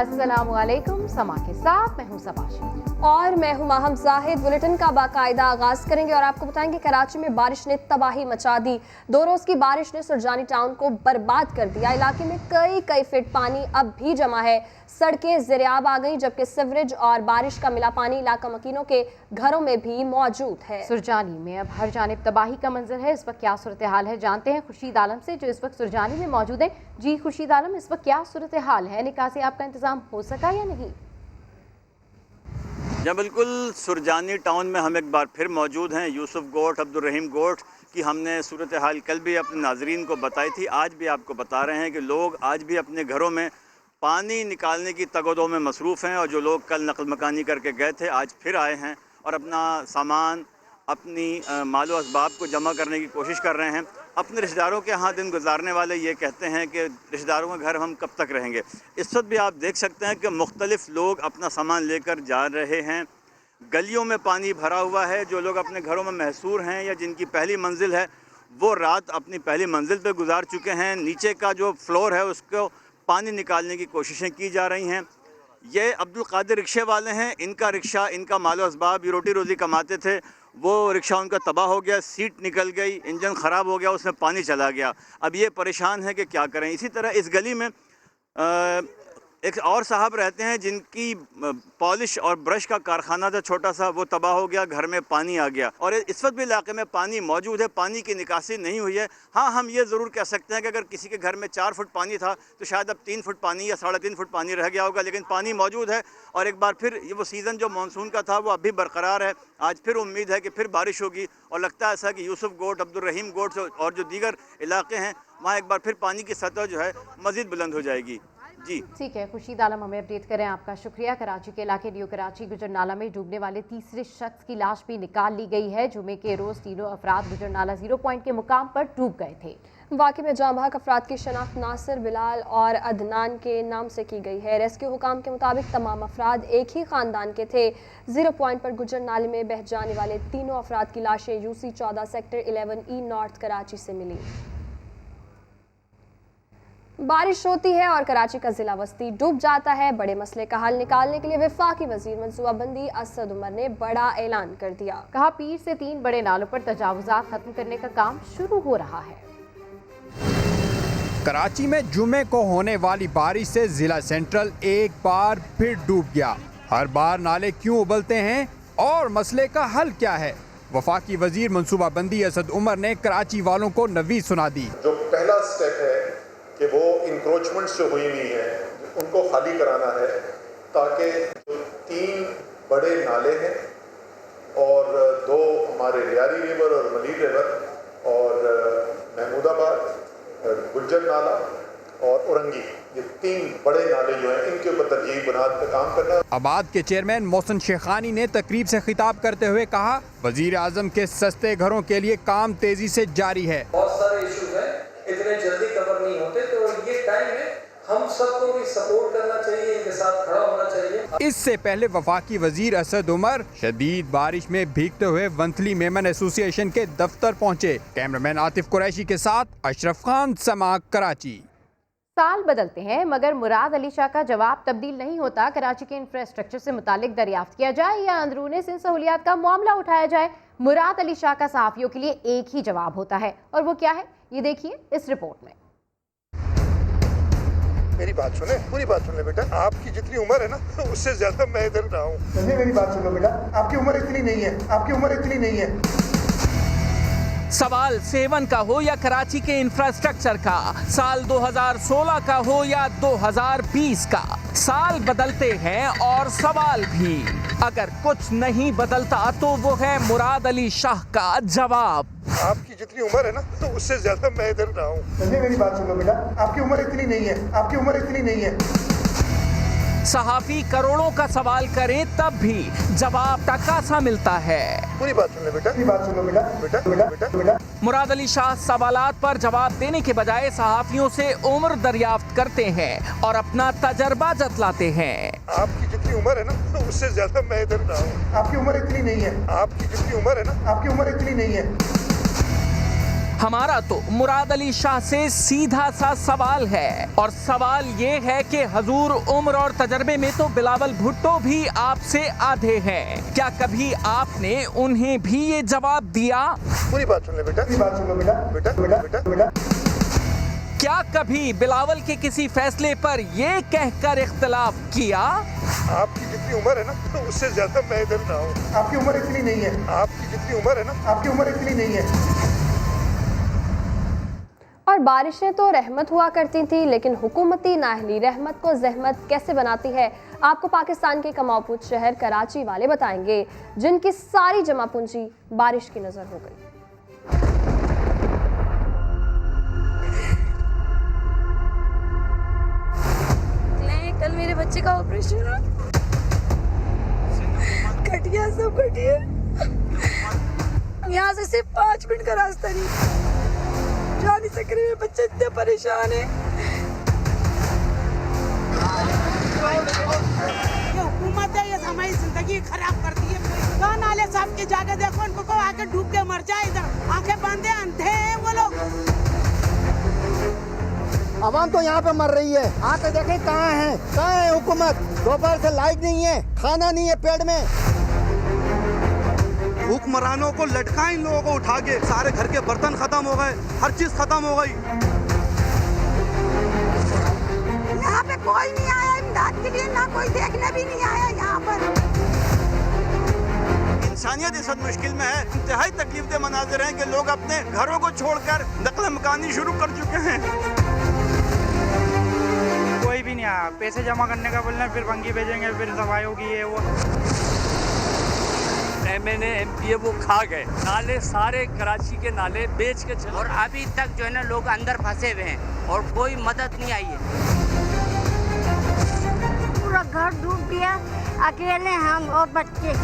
अस्सलामुअलैकुम, समा के साथ मैं हूं सबाशी और मैं हूं माहम जाहिद। बुलेटिन का बाकायदा आगाज करेंगे और आपको बताएंगे कराची में बारिश ने तबाही मचा दी। 2 रोज की बारिश ने सुरजानी टाउन को बर्बाद कर दिया। इलाके में कई फीट पानी अब भी जमा है। सड़कें ज़ेरियाब आ गई, जबकि सीवरेज और बारिश का मिला पानी इलाका मकीनों के घरों में भी मौजूद है। सुरजानी में अब हर जानिब तबाही का मंजर है। इस वक्त क्या सूरत हाल है जानते हैं खुर्शीद आलम से, जो इस वक्त सुरजानी में मौजूद है। जी खुर्शीद आलम, इस वक्त क्या सूरत हाल है? निकासी आपका इंतजाम हो सका या नहीं? जी बिल्कुल, सुरजानी टाउन में हम एक बार फिर मौजूद हैं। यूसुफ गोट, अब्दुल रहीम गोट की हमने सूरत हाल कल भी अपने नाजरीन को बताई थी, आज भी आपको बता रहे हैं कि लोग आज भी अपने घरों में पानी निकालने की तगदों में मसरूफ़ हैं। और जो लोग कल नकल मकानी करके गए थे आज फिर आए हैं और अपना सामान, अपनी मालो असबाब को जमा करने की कोशिश कर रहे हैं। अपने रिश्तेदारों के यहाँ दिन गुजारने वाले ये कहते हैं कि रिश्तेदारों के घर हम कब तक रहेंगे। इस वक्त भी आप देख सकते हैं कि मुख्तलिफ लोग अपना सामान लेकर जा रहे हैं। गलियों में पानी भरा हुआ है। जो लोग अपने घरों में महसूर हैं या जिनकी पहली मंजिल है वो रात अपनी पहली मंजिल पर गुजार चुके हैं। नीचे का जो फ्लोर है उसको पानी निकालने की कोशिशें की जा रही हैं। ये अब्दुल कादिर रिक्शे वाले हैं। इनका रिक्शा, इनका मालो असबाब, ये रोटी रोज़ी कमाते थे, वो रिक्शा उनका तबाह हो गया, सीट निकल गई, इंजन ख़राब हो गया, उसमें पानी चला गया। अब ये परेशान है कि क्या करें। इसी तरह इस गली में एक और साहब रहते हैं जिनकी पॉलिश और ब्रश का कारखाना था छोटा सा, वो तबाह हो गया, घर में पानी आ गया। और इस वक्त भी इलाके में पानी मौजूद है, पानी की निकासी नहीं हुई है। हाँ, हम ये ज़रूर कह सकते हैं कि अगर किसी के घर में 4 फुट पानी था तो शायद अब 3 फुट पानी या 3.5 फुट पानी रह गया होगा, लेकिन पानी मौजूद है। और एक बार फिर ये वो सीज़न जो मानसून का था वो अभी बरकरार है। आज फिर उम्मीद है कि फिर बारिश होगी और लगता है ऐसा कि यूसुफ गोट, अब्दुल रहीम गोट और जो दीगर इलाके हैं वहाँ एक बार फिर पानी की सतह जो है मज़ीद बुलंद हो जाएगी। जी ठीक है, खुर्शीद आलम हमें अपडेट करें, आपका शुक्रिया। कराची के इलाके न्यू कराची गुजरनाला में डूबने वाले तीसरे शख्स की लाश भी निकाल ली गई है। जुमे के रोज तीनों अफराद गुजरनाला 0 पॉइंट के मुकाम पर डूब गए थे। वाक़ई में जाँ बहक अफराद की शनाख्त नासिर, बिलाल और अदनान के नाम से की गई है। रेस्क्यू हुकाम के मुताबिक तमाम अफराद एक ही ख़ानदान के थे। 0 पॉइंट पर गुजर नाले में बह जाने वाले तीनों अफराद की लाशें UC 14 sector 11E north Karachi से मिली। बारिश होती है और कराची का जिला वस्ती डूब जाता है। बड़े मसले का हल निकालने के लिए वफाकी वजीर मनसूबाबंदी असद उमर ने बड़ा ऐलान कर दिया। कहा, पीर से 3 बड़े नालों पर तजावुजात खत्म करने का काम शुरू हो रहा है। कराची में जुमे को होने वाली बारिश से जिला सेंट्रल एक बार फिर डूब गया। हर बार नाले क्यों उबलते हैं और मसले का हल क्या है? वफाकी वजीर मनसूबाबंदी असद उमर ने कराची वालों को नवीद सुना दी। जो पहला स्टेप है कि वो इंक्रोचमेंट्स जो हुई हुई हैं उनको खाली कराना है, ताकि जो 3 बड़े नाले हैं और 2 हमारे रियारी रिवर और मलीर रिवर और महमूदाबाद, गुज्जर नाला और औरंगी, ये 3 बड़े नाले जो हैं इनके ऊपर तरजीही बुनियाद पर काम करना। आबाद के चेयरमैन मोहसिन शेखानी ने तकरीब से खिताब करते हुए कहा, वजीर आजम के सस्ते घरों के लिए काम तेजी से जारी है। बहुत सारे इशूज हैं, इतने जल्दी कवर नहीं होते, तो ये टाइम है, हम सबको भी सपोर्ट करना चाहिए, इनके साथ खड़ा होना चाहिए। इससे पहले वफाकी वजीर असद उमर शदीद बारिश में भीगते हुए वंथली मेमन एसोसिएशन के दफ्तर पहुंचे। कैमरामैन आतिफ कुरैशी के साथ अशरफ खान, समा, कराची। साल बदलते हैं मगर मुराद अली शाह का जवाब तब्दील नहीं होता। कराची के इंफ्रास्ट्रक्चर से मुतालिक दरियाफ्त किया जाए या अंदरूनी सिंध सहूलियात का मामला उठाया जाए, मुराद अली शाह का सहाफ़ियों के लिए एक ही जवाब होता है। और वो क्या है, ये देखिए इस रिपोर्ट में। मेरी बात सुने, पूरी बात सुन ले बेटा। आपकी जितनी उम्र है ना उससे ज्यादा मैं इधर रहा हूँ। मेरी बात सुनो बेटा, आपकी उम्र इतनी नहीं है, आपकी उम्र इतनी नहीं है। सवाल 7 का हो या कराची के इंफ्रास्ट्रक्चर का, साल 2016 का हो या 2020 का, साल बदलते हैं और सवाल भी। अगर कुछ नहीं बदलता तो वो है मुराद अली शाह का जवाब। आपकी जितनी उम्र है ना उससे ज्यादा मैं इधर रहा हूँ। मेरी बात सुनो बेटा, आपकी उम्र इतनी नहीं है, आपकी उम्र इतनी नहीं है। सहाफी करोड़ों का सवाल करें तब भी जवाब टका सा मिलता है। पूरी बात सुन ले बेटा, पूरी बात सुनो बेटा, बेटा बेटा बेटा बेटा। मुराद अली शाह सवालात पर जवाब देने के बजाय सहाफियों से उम्र दरियाफ्त करते हैं और अपना तजर्बा जतलाते हैं। आपकी जितनी उम्र है ना उससे ज्यादा मैं इधर रहा हूँ। आपकी उम्र इतनी नहीं है, आपकी जितनी उम्र है ना, आपकी उम्र इतनी नहीं है। हमारा तो मुराद अली शाह से सीधा सा सवाल है, और सवाल ये है कि हजूर उम्र और तजर्बे में तो बिलावल भुट्टो भी आपसे आधे हैं। क्या कभी आपने उन्हें भी ये जवाब दिया? पूरी बात सुन ले बेटा, पूरी बात सुन लो बेटा, बेटा बेटा बेटा बेटा। क्या कभी बिलावल के किसी फैसले पर ये कहकर इख्तलाफ किया? आपकी जितनी उम्र है ना, उससे ज्यादा मैं इधर रहा हूँ। आपकी उम्र इतनी नहीं है। आपकी जितनी उम्र है ना, आपकी उम्र इतनी नहीं है। और बारिशें तो रहमत हुआ करती थी, लेकिन हुकूमती नाअहली रहमत को जहमत कैसे बनाती है, आपको पाकिस्तान के कमाऊपूछ शहर कराची वाले बताएंगे, जिनकी सारी जमा पूंजी बारिश की नजर हो गई। कल मेरे बच्चे का ऑपरेशन हुआ, कट गया, सब कट गया। यहाँ से सिर्फ 5 मिनट का रास्ता नहीं, जा नहीं सक रहे, मेरे बच्चे इतने परेशान है। ये हुकूमत है, ये हमारी जिंदगी खराब करती है। कहाँ नाले साहब के जाके देखो, उनको को आके डूब के मर जाए, इधर आंखें बांधे अंधे हैं वो लोग। आवाम तो यहाँ पे मर रही है, आके देखे कहाँ है हुकूमत। दोपहर से लाइट नहीं है, खाना नहीं है पेट में। भूखमरानों को लटका, इन लोगों को उठा के, सारे घर के बर्तन खत्म हो गए, हर चीज खत्म हो गई। यहाँ पे कोई नहीं आया इमदाद के लिए, ना कोई देखने भी नहीं आया यहाँ पर। इंसानियत इस वक्त मुश्किल में है। इंतहाई तकलीफ दे मनाज़िर हैं कि लोग अपने घरों को छोड़कर नक़ल मकानी शुरू कर चुके हैं। कोई भी नहीं आया, पैसे जमा करने का बोलना, फिर भंगी भेजेंगे, फिर सफाई होगी, ये वो। MNA MPA वो खा गए, नाले सारे कराची के नाले बेच के चले, और अभी तक जो है ना लोग अंदर फंसे हुए हैं और कोई मदद नहीं आई है। पूरा घर डूब गया, अकेले हम और बच्चे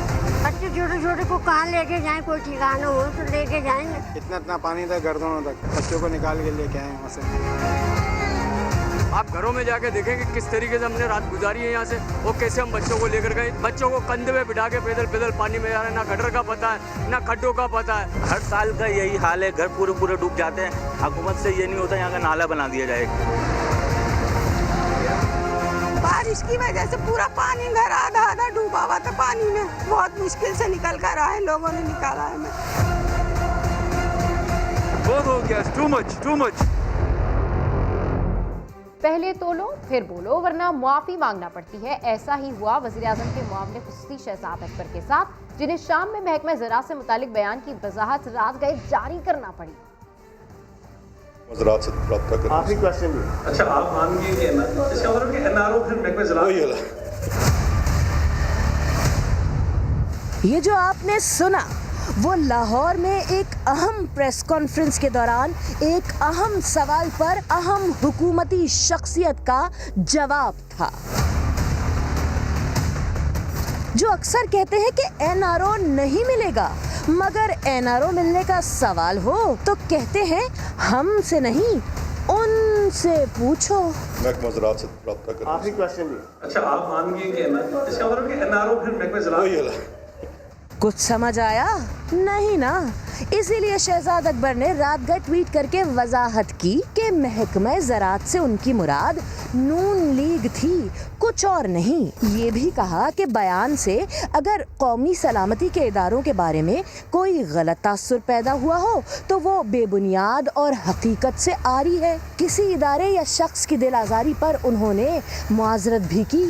छोटे छोटे को कहाँ लेके जाएं, कोई ठिकाना हो तो लेके जाएंगे। इतना पानी था गर्दनों तक, बच्चों को निकाल के लेके आए वहाँ से। आप घरों में जाके देखेंगे किस तरीके से हमने रात गुजारी है यहाँ से, और कैसे हम बच्चों को लेकर गए। बच्चों को कंधे में बिठा के पैदल पैदल पानी में जा रहे हैं, ना गटर का पता है, ना खड्डों का पता है। हर साल का यही हाल है, घर पूरे डूब जाते हैं। हुकूमत से ये नहीं होता यहाँ का नाला बना दिया जाए। बारिश की वजह से पूरा पानी घर आधा डूबा हुआ था पानी में, बहुत मुश्किल से निकल कर आए, लोगों ने निकाला है। बहुत हो गया, टू मच। पहले तोलो फिर बोलो, वरना मुआफी मांगना पड़ती है। ऐसा ही हुआ वज़ीर-ए-आज़म के मुआविन खुसूसी शहजाद अकबर के साथ, जिन्हें शाम में महकमा ज़राअत से मुतालिक बयान की वजाहत रात गए जारी करना पड़ी। वज़रात से रब्ता करें। आखिरी क्वेश्चन। अच्छा, आप मानेंगे कि इसका मतलब कि एनआरओ फिर महकमा ज़राअत। ये जो आपने सुना वो लाहौर में एक अहम प्रेस कॉन्फ्रेंस के दौरान एक अहम सवाल पर अहम हुकूमती शख्सियत का जवाब था, जो अक्सर कहते हैं कि एनआरओ नहीं मिलेगा, मगर एनआरओ मिलने का सवाल हो तो कहते हैं हमसे नहीं उनसे पूछो। महकमा ज़राअत से रब्ता करें। आखिरी क्वेश्चन। अच्छा, आप मानेंगे कि इसका मतलब कि एनआरओ फिर महकमा ज़राअत। कुछ समझ आया नहीं ना? इसीलिए शहजाद अकबर ने रात गए ट्वीट करके वजाहत की कि महकमा ज़राअत से उनकी मुराद नून लीग थी, कुछ और नहीं। ये भी कहा कि बयान से अगर कौमी सलामती के इदारों के बारे में कोई गलत तासुर पैदा हुआ हो तो वो बेबुनियाद और हकीकत से आरी है। किसी इदारे या शख्स की दिल आज़ारी पर उन्होंने मुआज़रत भी की।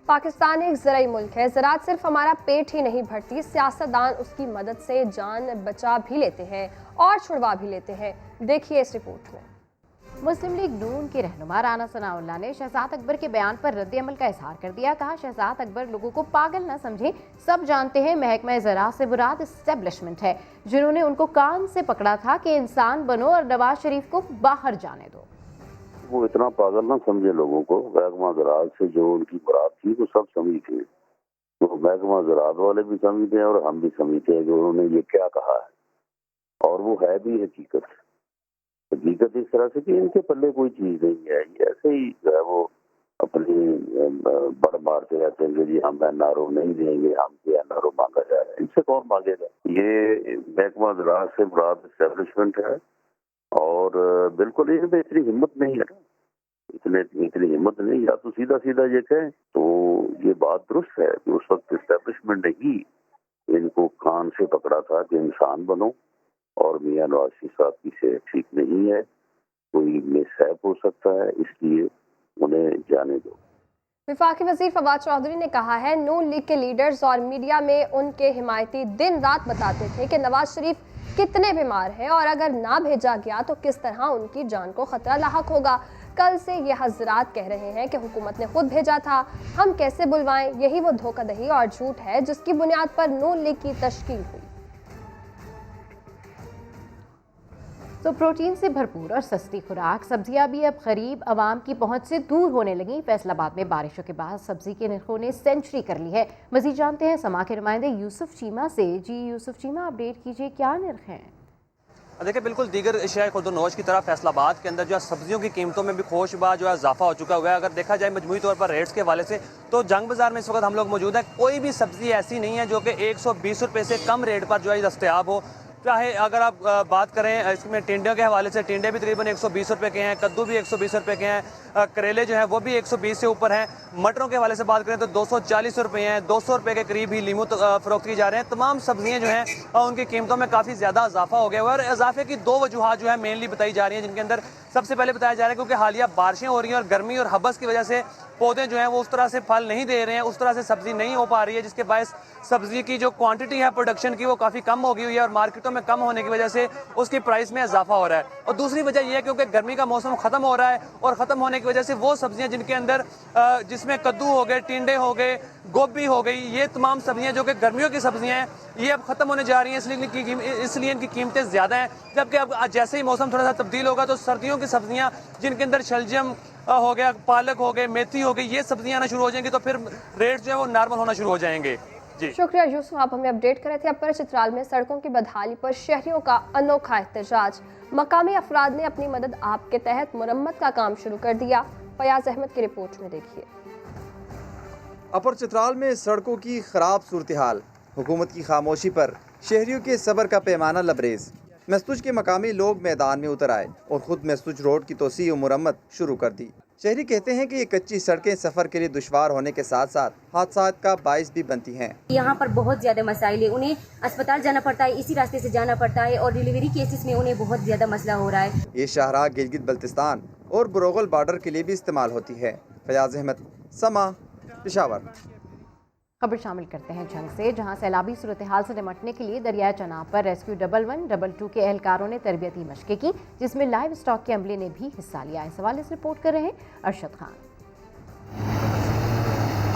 पाकिस्तान एक ज़राई मुल्क है, ज़राअत सिर्फ हमारा पेट ही नहीं भरती, सियासतदान उसकी मदद से जान बचा भी लेते हैं और छुड़वा भी लेते हैं। देखिए इस रिपोर्ट में। मुस्लिम लीग नून के रहनुमा राना सनाउल्लाह ने शहजाद अकबर के बयान पर रद्द अमल का इजहार कर दिया। कहा, शहजाद अकबर लोगों को पागल न समझें, सब जानते हैं महकमा ज़राअत से मुराद एस्टेब्लिशमेंट है, जिन्होंने उनको कान से पकड़ा था कि इंसान बनो और नवाज शरीफ को बाहर जाने दो। वो इतना पागल ना समझे लोगों को। महकमा ज़राअत से जो उनकी मुराद थी वो सब समझते हैं, तो महकमा ज़राअत वाले भी समझते हैं और हम भी समझते हैं कि उन्होंने ये क्या कहा है, और वो है भी हकीकत इस तरह से कि इनके पल्ले कोई चीज नहीं है। ऐसे ही जो है वो अपनी बड़ मारते रहते हैं कि जी हम एनआरओ नहीं देंगे, हमसे एनआरओ मांगा जा रहा है। इनसे कौन मांगेगा? ये महकमा ज़राअत से मुराद एस्टेब्लिशमेंट है और बिल्कुल इनमें इतनी हिम्मत नहीं है ना, इतनी हिम्मत नहीं। या तो सीधा सीधा ये कहें तो ये बात दुरुस्त है कि उस वक्त एस्टेब्लिशमेंट ने ही इनको कान से पकड़ा था कि इंसान बनो, और मियां नवाज शरीफ साहब की से ठीक नहीं है, कोई मिसहैप हो सकता है, इसलिए उन्हें जाने दो। वफाकी वजीर फवाद चौधरी ने कहा है नून लीग के लीडर्स और मीडिया में उनके हिमायती दिन रात बताते थे कि नवाज शरीफ कितने बीमार हैं और अगर ना भेजा गया तो किस तरह उनकी जान को खतरा लाहक होगा। कल से ये हजरात कह रहे हैं कि हुकूमत ने खुद भेजा था, हम कैसे बुलवाएं? यही वो धोखाधड़ी और झूठ है जिसकी बुनियाद पर नून लीग की तश्कील हुई। तो प्रोटीन से भरपूर और सस्ती खुराक सब्जियां भी अब गरीब आवाम की पहुंच से दूर होने लगी। फैसलाबाद में बारिशों के बाद सब्जी के नरखों ने सेंचुरी कर ली है। मजीद जानते हैं समा के नुमाइंदे यूसुफ चीमा से। जी यूसुफ चीमा, अपडेट कीजिए, क्या नर्ख हैं? देखिए, बिल्कुल दीगर एशियाई खुर्दोनोश की तरह फैसलाबाद के अंदर जो है सब्जियों की कीमतों में भी खोशबा जो है इजाफा हो चुका हुआ है। अगर देखा जाए मजमूई तौर पर रेट्स के हवाले से तो जंग बाजार में इस वक्त हम लोग मौजूद हैं। कोई भी सब्जी ऐसी नहीं है जो कि 120 रुपये से कम रेट पर जो है दस्तयाब हो। चाहे अगर आप बात करें इसमें टिंडे के हवाले से, टिंडे भी तकरीबन 120 रुपये के हैं, कद्दू भी 120 रुपये के हैं, करेले जो हैं वो भी 120 से ऊपर हैं। मटरों के हवाले से बात करें तो 240 रुपये हैं, 200 रुपये के करीब ही लीमू फरोख्त की जा रहे हैं। तमाम सब्जियां जो हैं उनकी कीमतों में काफ़ी ज़्यादा इजाफा हो गया हुआ है और इजाफे की दो वजूहात जो है मेनली बताई जा रही हैं, जिनके अंदर सबसे पहले बताया जा रहा है क्योंकि हालिया बारिशें हो रही हैं और गर्मी और हबस की वजह से पौधे जो हैं वो उस तरह से फल नहीं दे रहे हैं, उस तरह से सब्जी नहीं हो पा रही है, जिसके बायस सब्जी की जो क्वांटिटी है प्रोडक्शन की वो काफ़ी कम हो गई हुई है और मार्केटों में कम होने की वजह से उसकी प्राइस में इजाफा हो रहा है। और दूसरी वजह यह है क्योंकि गर्मी का मौसम ख़त्म हो रहा है और ख़त्म होने की वजह से वो सब्जियां जिनके अंदर जिसमें कद्दू हो गए, टिंडे हो गए, गोभी हो गई, ये तमाम सब्जियां जो कि गर्मियों की सब्जियां हैं ये अब ख़त्म होने जा रही हैं, इसलिए इनकी कीमतें ज़्यादा हैं। जबकि अब जैसे ही मौसम थोड़ा सा तब्दील होगा तो सर्दियों की सब्जियाँ जिनके अंदर शलजम हो गया, पालक हो गए, मेथी हो गई, ये सब्जियां आना शुरू हो जाएंगी तो फिर रेट जो है वो नॉर्मल होना शुरू हो जाएंगे। जी शुक्रिया यूसुफ, आप हमें अपडेट कर रहे थे। अब पर चित्राल में सड़कों की बदहाली पर शहरियों का अनोखा एहतजाज। मकामी अफराद ने अपनी मदद आप के तहत मुरम्मत का काम शुरू कर दिया। फयाज अहमद की रिपोर्ट में देखिए। अपर चित्राल में सड़कों की खराब सूरत हाल, हुकूमत की खामोशी पर शहरियों के सब्र का पैमाना लबरेज। मस्तूज के मकामी लोग मैदान में उतर आए और खुद मस्तूज रोड की तोसी और मुरम्मत शुरू कर दी। शहरी कहते हैं कि ये कच्ची सड़कें सफ़र के लिए दुश्वार होने के साथ साथ हादसात का बाइस भी बनती हैं। यहाँ पर बहुत ज़्यादा मसाइल है, उन्हें अस्पताल जाना पड़ता है, इसी रास्ते से जाना पड़ता है और डिलीवरी केसेस में उन्हें बहुत ज़्यादा मसला हो रहा है। ये शाहराह गिलगित बल्तिस्तान और बरोगल बॉर्डर के लिए भी इस्तेमाल होती है। फयाज अहमद, समा, पेशावर। खबर शामिल करते हैं जंग से, जहां सैलाबी सूरत हाल से निपटने के लिए दरियाए चनाब पर रेस्क्यू 112 के एहलकारों ने तरबियती मशक़ें की, जिसमें लाइव स्टॉक के अमले ने भी हिस्सा लिया। इस हवाले से रिपोर्ट कर रहे हैं अरशद खान।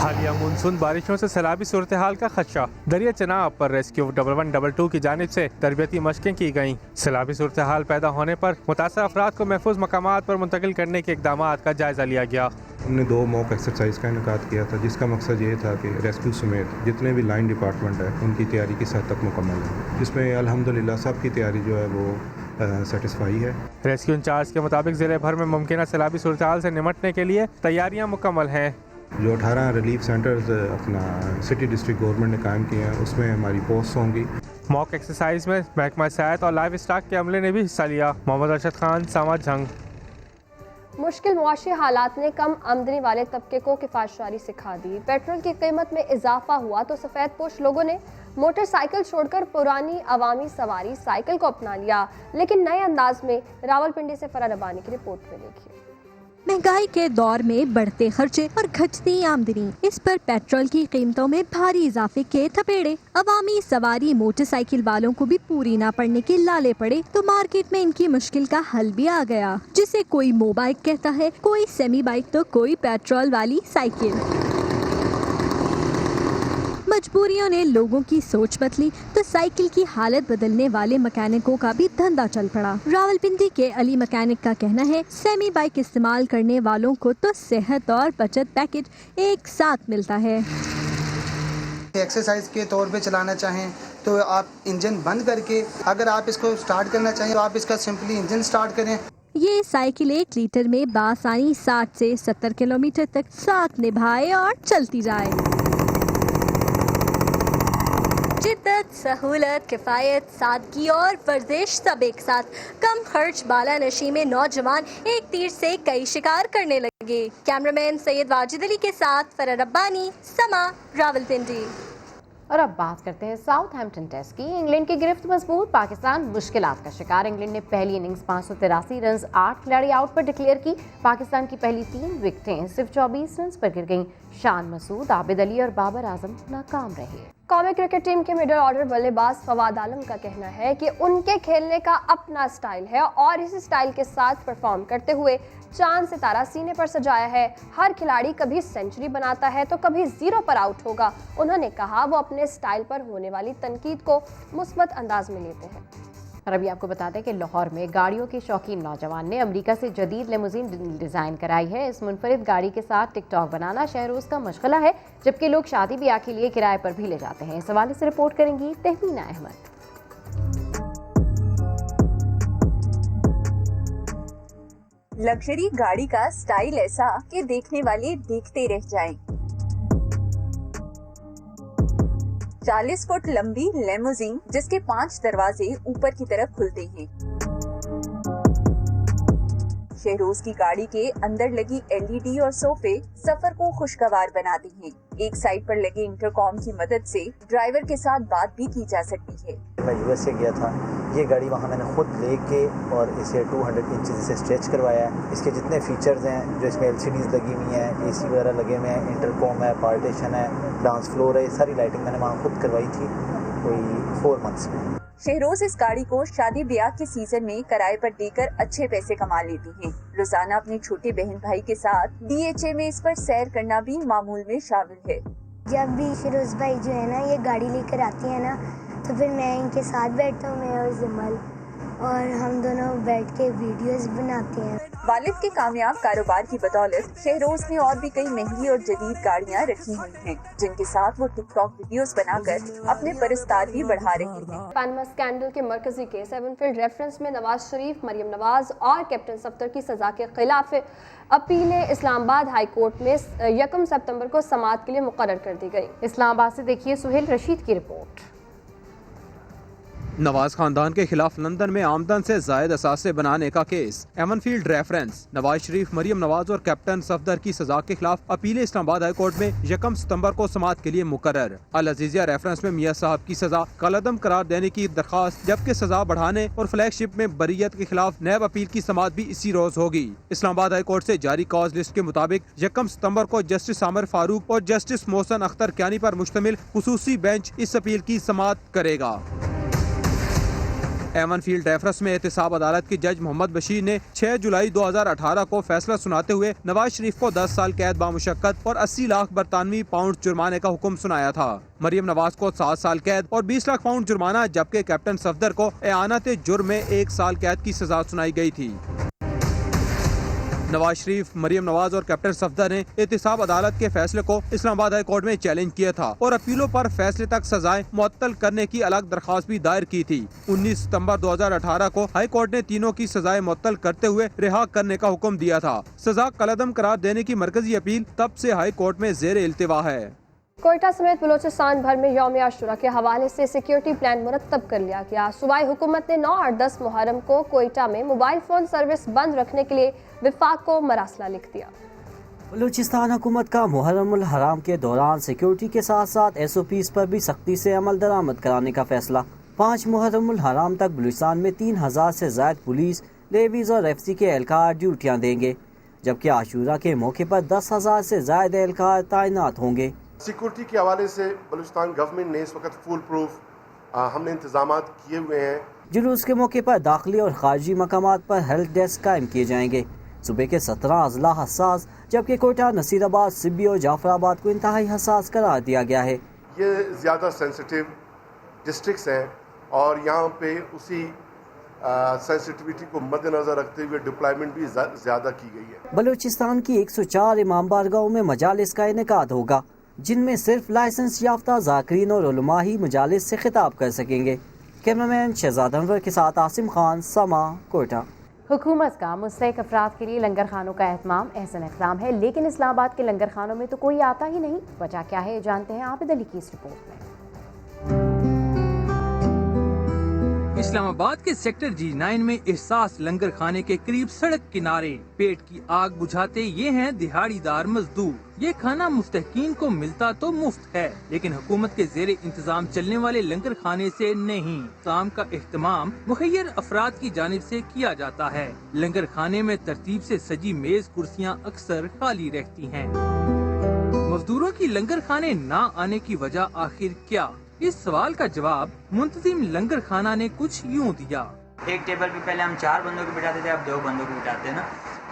हालिया मानसून बारिशों से सैलाबी सूरत हाल का खदशा, दरिया चनाब पर रेस्क्यू 112 की जानिब से तरबियती मशक़ें की गईं। सैलाबी सूरत हाल पैदा होने पर मुतासर अफराद को महफूज मकामात पर मुंतकिल करने के इक़दामात का जायज़ा लिया गया। हमने 2 मॉक एक्सरसाइज का इनेकाद किया था, जिसका मकसद ये था कि रेस्क्यू समेत जितने भी लाइन डिपार्टमेंट है उनकी तैयारी किस हद तक मुकम्मल है, जिसमें अल्हम्दुलिल्लाह सबकी तैयारी जो है वो सेटिस्फाई है। रेस्क्यू इंचार्ज के मुताबिक ज़िले भर में मुमकिन सैलाबी सूरत हाल से निपटने के लिए तैयारियाँ मुकम्मल हैं। जो 18 रिलीफ सेंटर्स अपना सिटी डिस्ट्रिक्ट गवर्नमेंट ने कायम किए हैं उसमें हमारी पोस्ट होंगी। मॉक एक्सरसाइज में महकमा सेहत और लाइव स्टॉक के अमले ने भी हिस्सा लिया। मोहम्मद अरशद खान, सामा जंग। मुश्किल मुआशी हालात ने कम आमदनी वाले तबके को किफायतशारी सिखा दी। पेट्रोल की कीमत में इजाफा हुआ तो सफ़ेद पोश लोगों ने मोटरसाइकिल छोड़कर पुरानी अवामी सवारी साइकिल को अपना लिया, लेकिन नए अंदाज में। रावलपिंडी से फरा रबानी की रिपोर्ट में देखिए। महंगाई के दौर में बढ़ते खर्चे और घटती आमदनी, इस पर पेट्रोल की कीमतों में भारी इजाफे के थपेड़े। अवामी सवारी मोटरसाइकिल वालों को भी पूरी ना पड़ने के लाले पड़े तो मार्केट में इनकी मुश्किल का हल भी आ गया, जिसे कोई मोबाइक कहता है, कोई सेमी बाइक तो कोई पेट्रोल वाली साइकिल। मजबूरियों ने लोगों की सोच बदली तो साइकिल की हालत बदलने वाले मैकेनिकों का भी धंधा चल पड़ा। रावलपिंडी के अली मैकेनिक का कहना है, सेमी बाइक इस्तेमाल करने वालों को तो सेहत और बचत पैकेज एक साथ मिलता है। एक्सरसाइज के तौर पे चलाना चाहें तो आप इंजन बंद करके, अगर आप इसको स्टार्ट करना चाहें तो आप इसका सिंपली इंजन स्टार्ट करें। ये साइकिल 1 लीटर में बासानी 60 से 70 किलोमीटर तक साथ निभाए और चलती जाए। शिद्दत, सहूलत, किफ़ायत, सादगी और वर्जिश सब एक साथ। कम खर्च बाला नशी में नौजवान एक तीर से कई शिकार करने लगे। कैमरामैन सैयद वाजिद अली के साथ फरह रब्बानी, समा, रावलपिंडी। और अब बात करते हैं साउथहैम्पटन टेस्ट की। इंग्लैंड की गिरफ्त मजबूत, पाकिस्तान मुश्किलात का शिकार। इंग्लैंड ने पहली इनिंग्स 583 रन 8 खिलाड़ी आउट पर डिक्लेयर की। पाकिस्तान की पहली 3 विकेटें सिर्फ 24 रन पर गिर गईं। शान मसूद, आबिद अली और बाबर आजम नाकाम रहे। कौमी क्रिकेट टीम के मिडल ऑर्डर बल्लेबाज फवाद आलम का कहना है कि उनके खेलने का अपना स्टाइल है और इस स्टाइल के साथ परफॉर्म करते हुए चांद सितारा सीने पर सजाया है। हर खिलाड़ी कभी सेंचुरी बनाता है तो कभी 0 पर आउट होगा। उन्होंने कहा वो अपने स्टाइल पर होने वाली तनकीद को मुस्बत अंदाज में लेते हैं। और अभी आपको बता दें कि लाहौर में गाड़ियों के शौकीन नौजवान ने अमेरिका से जदीद लिमोजीन डिज़ाइन कराई है। इस मुनफरिद गाड़ी के साथ टिकटॉक बनाना शहरोज़ का मशगला है, जबकि लोग शादी ब्याह के लिए किराए पर भी ले जाते हैं। इस हवाले से रिपोर्ट करेंगी तहमीना अहमद। लग्जरी गाड़ी का स्टाइल ऐसा कि देखने वाले देखते रह जाएं। 40 फुट लंबी लिमोजीन जिसके 5 दरवाजे ऊपर की तरफ खुलते हैं। शहरोज की गाड़ी के अंदर लगी LED और सोफे सफर को खुशगवार बनाते हैं। एक साइड पर लगे इंटरकॉम की मदद से ड्राइवर के साथ बात भी की जा सकती है। मैं USA गया था, ये गाड़ी वहाँ मैंने खुद लेके और इसे 200 इंच से स्ट्रेच करवाया है। इसके जितने फीचर्स हैं, जो इसमें LCDs लगी हुई हैं, AC वगैरह लगे हुए हैं, इंटरकॉम है, पार्टीशन है, डांस फ्लोर है, सारी लाइटिंग मैंने वहाँ खुद करवाई थी कोई 4 मंथ्स में। शहरोज इस गाड़ी को शादी ब्याह के सीजन में किराए पर देकर अच्छे पैसे कमा लेती हैं। रोजाना अपने छोटे बहन भाई के साथ DHA में इस पर सैर करना भी मामूल में शामिल है। जब भी फिरोज भाई जो है ना ये गाड़ी लेकर आती है ना, तो फिर मैं इनके साथ बैठता हूँ, मैं और जमल, और हम दोनों बैठ के वीडियोस बनाते हैं। वालिद के कामयाब कारोबार की बदौलत शहरोज ने और भी कई महंगी और जदीद गाड़ियाँ रखी हुई हैं, जिनके साथ वो टिकटॉक वीडियोस बनाकर अपने परस्तार भी बढ़ा रहे हैं। पनामा स्कैंडल के मरकजी केस एवनफील्ड रेफरेंस में नवाज शरीफ, मरियम नवाज और कैप्टन सफदर की सजा के खिलाफ अपील इस्लामाबाद हाई कोर्ट में 1 सितंबर को समाअत के लिए मुकर्रर कर दी गई। इस्लामाबाद से देखिए सुहेल रशीद की रिपोर्ट। नवाज खानदान के खिलाफ लंदन में आमदन से जायद असासे बनाने का केस। Avenfield reference. नवाज शरीफ, मरियम नवाज और कैप्टन सफदर की सजा के खिलाफ अपील इस्लामाबाद हाई कोर्ट में 1 सितंबर को समाअत के लिए मुकर्रर। अल अजीजिया रेफरेंस में मियां साहब की सजा कलअदम करार देने की दरखास्त, जबकि सजा बढ़ाने और फ्लैगशिप में बरीयत के खिलाफ नैब अपील की समाअत भी इसी रोज होगी। इस्लामाबाद हाई कोर्ट से जारी कॉज लिस्ट के मुताबिक 1 सितंबर को जस्टिस आमिर फारूक और जस्टिस मोहसन अख्तर क्यानी पर मुश्तमिल खुसूसी बेंच इस अपील की समाअत करेगा। एवनफील्ड रेफरेंस में एहतसाब अदालत के जज मोहम्मद बशीर ने 6 जुलाई 2018 को फैसला सुनाते हुए नवाज शरीफ को 10 साल कैद बामुशक्कत और 80 लाख बरतानवी पाउंड जुर्माने का हुक्म सुनाया था। मरियम नवाज को 7 साल कैद और 20 लाख पाउंड जुर्माना, जबकि कैप्टन सफदर को एआनत जुर्म में 1 साल कैद की सजा सुनाई गई थी। नवाज शरीफ, मरियम नवाज और कैप्टन सफदर ने एहतसाब अदालत के फैसले को इस्लामाबाद हाई कोर्ट में चैलेंज किया था और अपीलों पर फैसले तक सजाएं मुअत्तल करने की अलग दरखास्त भी दायर की थी। 19 सितंबर 2018 को हाई कोर्ट ने तीनों की सजाएं मुअत्तल करते हुए रिहा करने का हुक्म दिया था। सजा कलअदम करार देने की मरकजी अपील तब से हाई कोर्ट में ज़ेर इल्तिवा है। कोयटा समेत बलोचिस्तान भर में यौम आशूरा के हवाले से सिक्योरिटी प्लान मुरतब कर लिया गया। सूबाई हुकूमत ने 9 और 10 मुहर्रम को कोयटा में मोबाइल फ़ोन सर्विस बंद रखने के लिए विफाक को मरासला लिख दिया। बलूचिस्तान हुकूमत का मुहर्रमुल हराम के दौरान सिक्योरिटी के साथ साथ SOPs पर भी सख्ती से अमल दरामद कराने का फैसला। 5 मुहर्रमुल हराम तक बलूचिस्तान में 3000 से ज़ायद पुलिस, नेवीज़ और FC के एहलकार ड्यूटियाँ देंगे, जबकि आशूरा के मौके पर 10,000 से ज़ायद एहलकार तैनात होंगे। सिक्योरिटी के हवाले से बलूचिस्तान गवर्नमेंट ने इस वक्त फुल प्रूफ हमने इंतजामात किए हुए हैं। जुलूस के मौके पर दाखिली और खारजी मकामात पर हेल्प डेस्क कायम किए जाएंगे। सूबे के 17 अजला हसास, जबकि कोयटा, नसीराबाद, सिब्बी और जाफराबाद को इंतहाई हसास करार दिया गया है। ये ज़्यादा सेंसिटिव डिस्ट्रिक्ट्स हैं और यहाँ पे उसी सेंसिटिविटी को मद्देनजर रखते हुए डिप्लॉयमेंट भी ज़्यादा की गई है। बलूचिस्तान की 104 इमाम बारगाहों में मजालिस का इनेकाद होगा, जिनमें सिर्फ लाइसेंस याफ्ता ज़ाकिरीन और उलमा ही मजालिस से खिताब कर सकेंगे। कैमरामैन शहजाद अनवर के साथ आसिम खान, समा, कोयटा। हुकूमत का मुस्तहिक अफराद के लिए लंगर खानों का एहतमाम एहसन इकराम है, लेकिन इस्लामाबाद के लंगर खानों में तो कोई आता ही नहीं। वजह क्या है, जानते हैं आबिद अली की इस रिपोर्ट में। इस्लामाबाद के सेक्टर G9 में एहसास लंगर खाने के करीब सड़क किनारे पेट की आग बुझाते ये हैं दिहाड़ीदार मजदूर। ये खाना मुस्तहकीन को मिलता तो मुफ्त है, लेकिन हुकूमत के जेर इंतजाम चलने वाले लंगर खाने से नहीं। काम का एहतमाम मुखय्यर अफराद की जानिब से किया जाता है। लंगर खाने में तरतीब से सजी मेज कुर्सियाँ अक्सर खाली रहती हैं। मजदूरों की लंगर खाने न आने की वजह आखिर क्या? इस सवाल का जवाब मुंतजिम लंगर खाना ने कुछ यूँ दिया। एक टेबल पे पहले हम 4 बंदों को बिठाते थे, अब 2 बंदों को बिठाते हैं ना,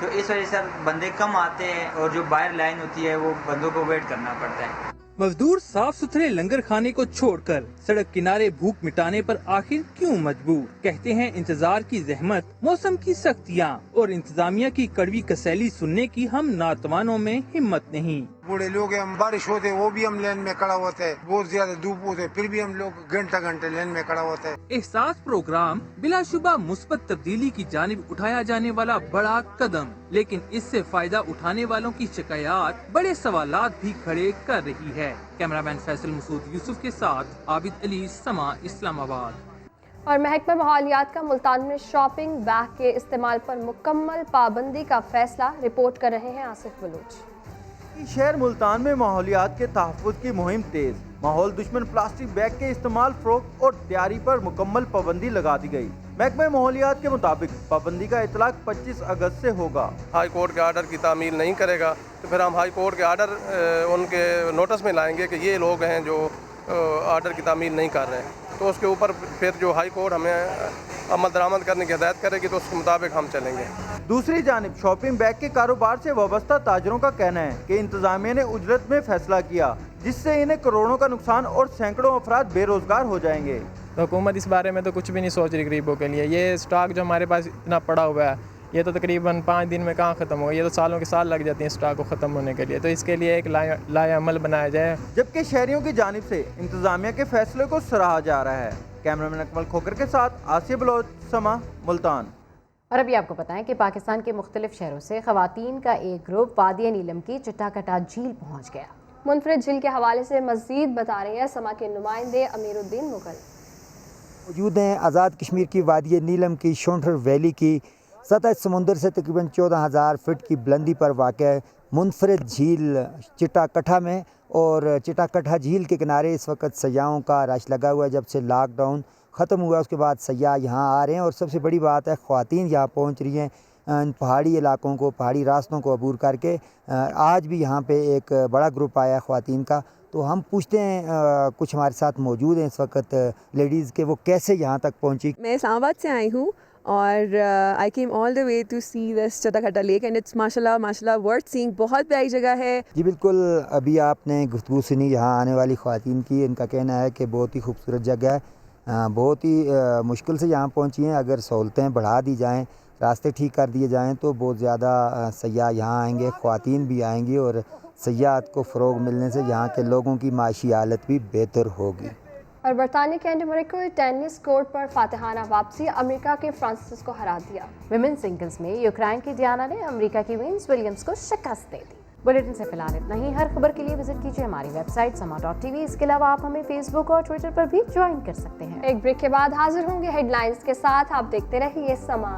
तो इस वजह से बंदे कम आते हैं और जो बाहर लाइन होती है वो बंदों को वेट करना पड़ता है। मजदूर साफ सुथरे लंगर खाने को छोड़कर सड़क किनारे भूख मिटाने पर आखिर क्यों मजबूर? कहते हैं इंतजार की जहमत, मौसम की सख्तियाँ और इंतजामिया की कड़वी कसैली सुनने की हम नातवानों में हिम्मत नहीं। बूढ़े लोग हैं, बारिश होते वो भी हम लाइन में खड़ा होते हैं, बहुत ज्यादा धूप होते फिर भी हम लोग घंटे लाइन में खड़ा होते हैं। एहसास प्रोग्राम बिलाशुबा मुस्बत तब्दीली की जानिब उठाया जाने वाला बड़ा कदम, लेकिन इससे फायदा उठाने वालों की शिकायत बड़े सवालात भी खड़े कर रही है। कैमरामैन फैसल मसूद यूसुफ के साथ आबिद अली, समा, इस्लामाबाद। और महकमा माहौलियात का मुल्तान में शॉपिंग बैग के इस्तेमाल पर मुकम्मल पाबंदी का फैसला। रिपोर्ट कर रहे हैं आसिफ बलूच। शहर मुल्तान में माहौलियात के तहफ़्फ़ुज़ की मुहिम तेज। माहौल दुश्मन प्लास्टिक बैग के इस्तेमाल, फरोख्त और तैयारी पर मुकम्मल पाबंदी लगा दी गई। महकमा माहौलियात के मुताबिक पाबंदी का इतलाक 25 अगस्त से होगा। हाई कोर्ट के आर्डर की तामील नहीं करेगा तो फिर हम हाई कोर्ट के आर्डर उनके नोटिस में लाएंगे कि ये लोग हैं जो आर्डर की तामील नहीं कर रहे हैं, तो उसके ऊपर फिर जो हाई कोर्ट हमें अमल दरामद करने की हिदायत करेगी तो उसके मुताबिक हम चलेंगे। दूसरी जानिब शॉपिंग बैग के कारोबार से वाबस्ता ताजरों का कहना है कि इंतजामिया ने उजरत में फैसला किया, जिससे इन्हें करोड़ों का नुकसान और सैकड़ों अफराद बेरोजगार हो जाएंगे। तो हुकूमत इस बारे में तो कुछ भी नहीं सोच रही गरीबों के लिए। ये स्टॉक जो हमारे पास इतना पड़ा हुआ है, ये तो तकरीबन 5 दिन में कहाँ ख़त्म होगा, ये तो सालों के साल लग जाती हैं स्टॉक को ख़त्म होने के लिए। तो इसके लिए एक लाएअमल बनाया जाए। जबकि शहरियों की जानिब से इंतजामिया के फैसले को सराहा जा रहा है। कैमरामैन अकमल खोकर के साथ आसिफ बलोच, समा, मुल्तान। और अभी आपको बताएं कि पाकिस्तान के मुख्तलिफ शहरों से खवातीन का एक ग्रुप वादी नीलम की चिट्टाकटा झील पहुँच गया। मुनफरिद झील के हवाले से मज़ीद बता रहे हैं समा के नुमाइंदे अमीरुद्दीन मुगल। मौजूद हैं आज़ाद कश्मीर की वादी नीलम की शोंठर वैली की सतह समुंदर से तकरीबन 14,000 फीट की बुलंदी पर वाक़ मुनफरिद झील चिट्टाकटा में। और चिट्टाकटा झील के किनारे इस वक्त सयाहों का रश लगा हुआ है। जब से लॉकडाउन ख़त्म हुआ उसके बाद सयाह यहाँ आ रहे हैं और सबसे बड़ी बात है ख़वातीन यहाँ पहुँच रही हैं इन पहाड़ी इलाकों को, पहाड़ी रास्तों को अबूर करके। आज भी यहाँ पे एक बड़ा ग्रुप आया ख़वातीन का, तो हम पूछते हैं कुछ हमारे साथ मौजूद हैं इस वक्त लेडीज़ के, वो कैसे यहाँ तक पहुँची। मैं इस्लामाबाद से आई हूँ और I came all the way to see this Chittakatha lake and it's माशाल्लाह वर्थ सीइंग। बहुत प्यारी जगह है जी। बिल्कुल, अभी आपने गुफ्तगू सुनी यहाँ आने वाली ख़वातीन की। इनका कहना है कि बहुत ही खूबसूरत जगह है, बहुत ही मुश्किल से यहाँ पहुँची हैं। अगर सहूलतें बढ़ा दी जाएँ, रास्ते ठीक कर दिए जाएँ तो बहुत ज़्यादा सयाह यहाँ आएँगे, ख़वातीन भी आएँगी और सयाहत को फ़रोग़ मिलने से यहाँ के लोगों की माशी हालत भी बेहतर होगी। और बरतानिया के एडिनबर्ग टेनिस कोर्ट पर फातिहाना वापसी, अमेरिका के फ्रांसिस को हरा दिया। विमेन सिंगल्स में यूक्रेन की डियाना ने अमेरिका की वीनस विलियम्स को शिकस्त दे दी। बुलेटिन से फिलहाल इतना ही। हर खबर के लिए विजिट कीजिए हमारी वेबसाइट sama.tv। इसके अलावा आप हमें फेसबुक और ट्विटर पर भी ज्वाइन कर सकते हैं। एक ब्रेक के बाद हाजिर होंगे हेडलाइंस के साथ। आप देखते रहिए समा।